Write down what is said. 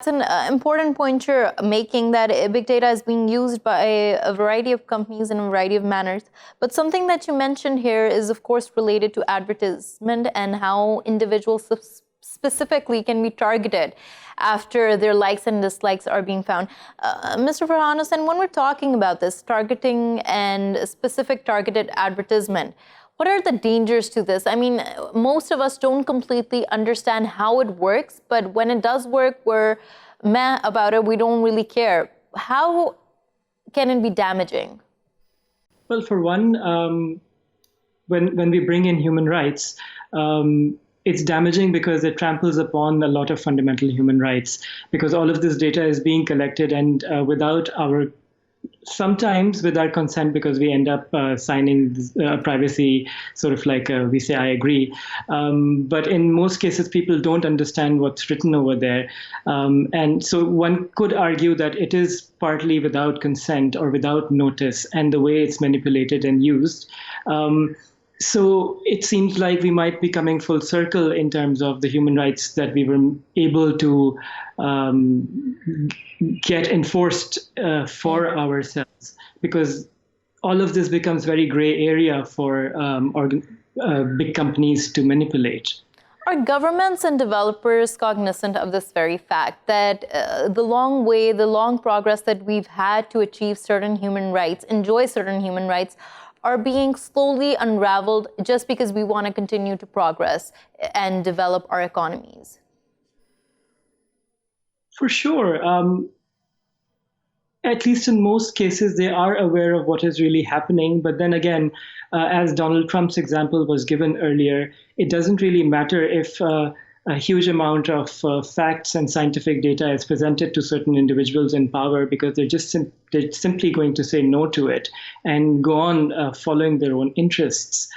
It's an important point you're making, that big data is being used by a variety of companies in a variety of manners. But something that you mentioned here is, of course, related to advertisement and how individuals specifically can be targeted after their likes and dislikes are being found. Mr. Farhan Hussain, when we're talking about this targeting and specific targeted advertisement, what are the dangers to this? I mean, most of us don't completely understand how it works, but when it does work, we're meh about it. We don't really care. How can it be damaging? Well, for one, when we bring in human rights, it's damaging because it tramples upon a lot of fundamental human rights, because all of this data is being collected and sometimes with our consent, because we end up signing privacy, sort of like we say, I agree. But in most cases, people don't understand what's written over there. And so one could argue that it is partly without consent or without notice, and the way it's manipulated and used. So it seems like we might be coming full circle in terms of the human rights that we were able to get enforced for ourselves, because all of this becomes very gray area for big companies to manipulate. Are governments and developers cognizant of this very fact, that the long progress that we've had to achieve certain human rights, enjoy certain human rights, are being slowly unraveled just because we want to continue to progress and develop our economies? For sure. At least in most cases, they are aware of what is really happening. But then again, as Donald Trump's example was given earlier, it doesn't really matter if a huge amount of facts and scientific data is presented to certain individuals in power, because they're simply going to say no to it and go on following their own interests.